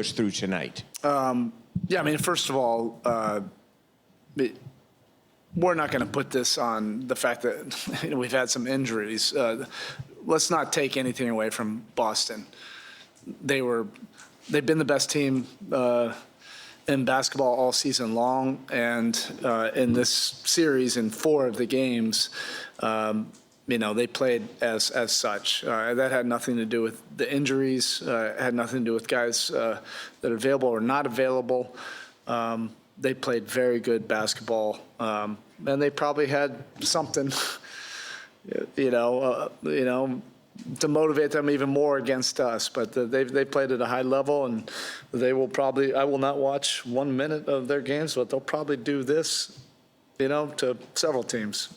push through tonight? Yeah, I mean, first of all, we're not going to put this on the fact that we've had some injuries. Let's not take anything away from Boston. They've been the best team in basketball all season long, and in this series, in 4 of the games, they played as such. That had nothing to do with the injuries. Had nothing to do with guys that are available or not available. They played very good basketball, and they probably had something, to motivate them even more against us. But they played at a high level, and they will probably. I will not watch 1 minute of their games, but they'll probably do this, to several teams,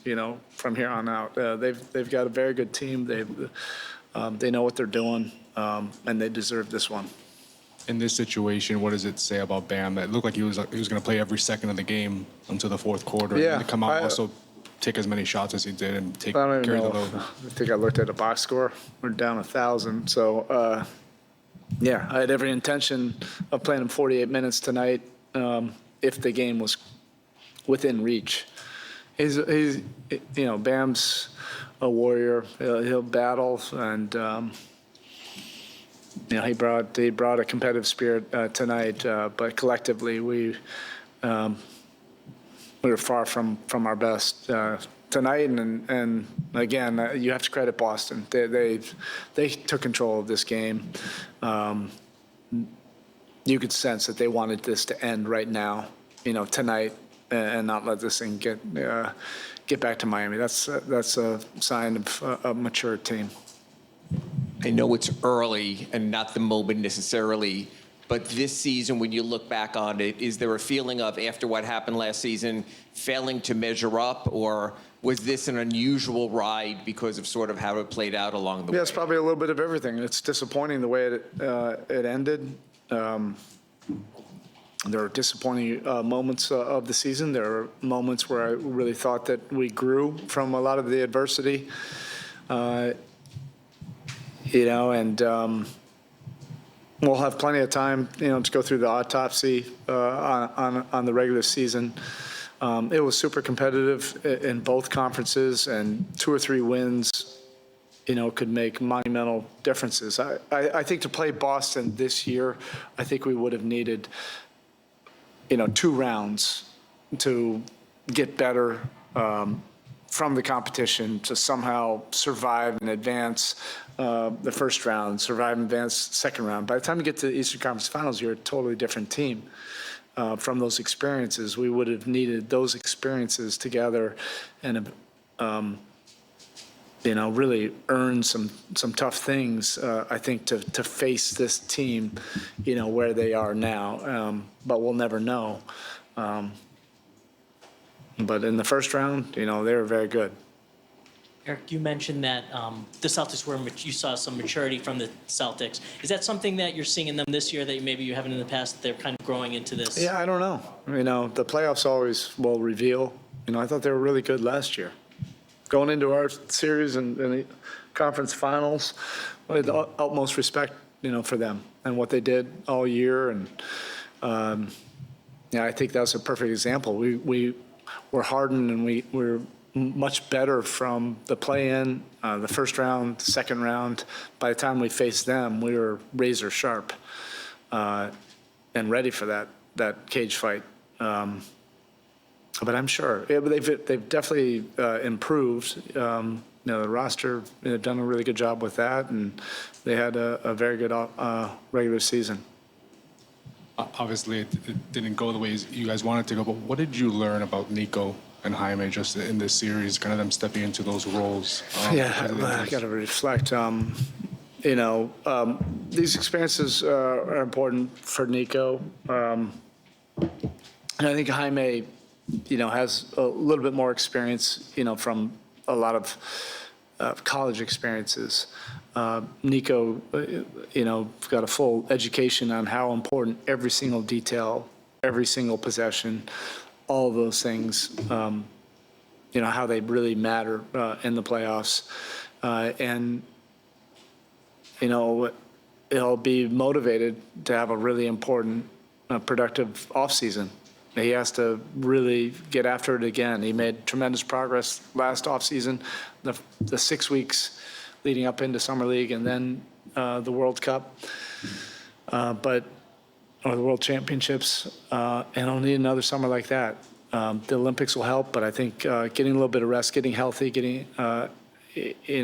from here on out. They've got a very good team. They know what they're doing, and they deserve this one. In this situation, what does it say about Bam? It looked like he was going to play every second of the game until the fourth quarter. Yeah, and to come out and also take as many shots as he did and carry the load. I think I looked at a box score. We're down 1,000. So, I had every intention of playing him 48 minutes tonight if the game was within reach. He's Bam's a warrior. He'll battle, and he brought a competitive spirit tonight. But collectively, we were far from our best tonight. And again, you have to credit Boston. They took control of this game. You could sense that they wanted this to end right now, tonight, and not let this thing get back to Miami. That's a sign of a mature team. I know it's early and not the moment necessarily, but this season, when you look back on it, is there a feeling of, after what happened last season, failing to measure up, or was this an unusual ride because of sort of how it played out along the way? Yeah, it's probably a little bit of everything. It's disappointing the way it ended. There were disappointing moments of the season. There were moments where I really thought that we grew from a lot of the adversity. And we'll have plenty of time, to go through the autopsy on the regular season. It was super competitive in both conferences, and 2 or 3 wins, could make monumental differences. I think to play Boston this year, I think we would have needed, 2 rounds to get better from the competition to somehow survive and advance the first round, survive and advance second round. By the time you get to the Eastern Conference Finals, you're a totally different team. From those experiences, we would have needed those experiences together and, really earn some tough things, I think, to face this team, where they are now. But we'll never know. But in the first round, they were very good. Erik, you mentioned that the Celtics you saw some maturity from the Celtics. Is that something that you're seeing in them this year that maybe you haven't in the past, that they're kind of growing into this? Yeah, I don't know. The playoffs always will reveal. I thought they were really good last year. Going into our series and the conference finals, I had the utmost respect, for them and what they did all year. And, I think that's a perfect example. We were hardened, and we're much better from the play-in, the first round, the second round. By the time we faced them, we were razor sharp and ready for that cage fight. But I'm sure they've definitely improved. The roster done a really good job with that, and they had a very good regular season. Obviously, it didn't go the way you guys wanted to go, but what did you learn about Nico and Jaime just in this series, kind of them stepping into those roles? I got to reflect. These experiences are important for Nico. And I think Jaime, has a little bit more experience, from a lot of college experiences. Nico, got a full education on how important every single detail, every single possession, all of those things, how they really matter in the playoffs. And he'll be motivated to have a really important, productive offseason. He has to really get after it again. He made tremendous progress last offseason, the 6 weeks leading up into Summer League and then the World Cup, or the World Championships, and he'll need another summer like that. The Olympics will help, but I think getting a little bit of rest, getting healthy, getting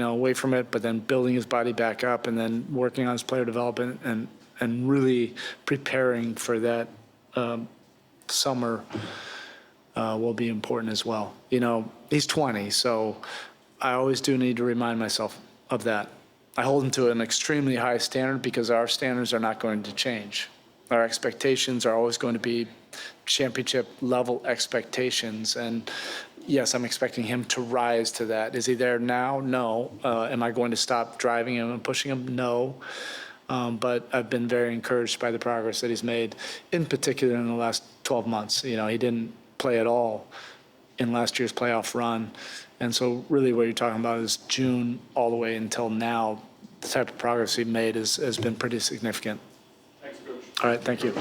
away from it, but then building his body back up and then working on his player development and really preparing for that summer will be important as well. He's 20, so I always do need to remind myself of that. I hold him to an extremely high standard because our standards are not going to change. Our expectations are always going to be championship level expectations. And yes, I'm expecting him to rise to that. Is he there now? No. Am I going to stop driving him and pushing him? No. But I've been very encouraged by the progress that he's made, in particular in the last 12 months. He didn't play at all in last year's playoff run. And so really what you're talking about is June all the way until now, the type of progress he made has been pretty significant. Thanks, Coach. All right, thank you.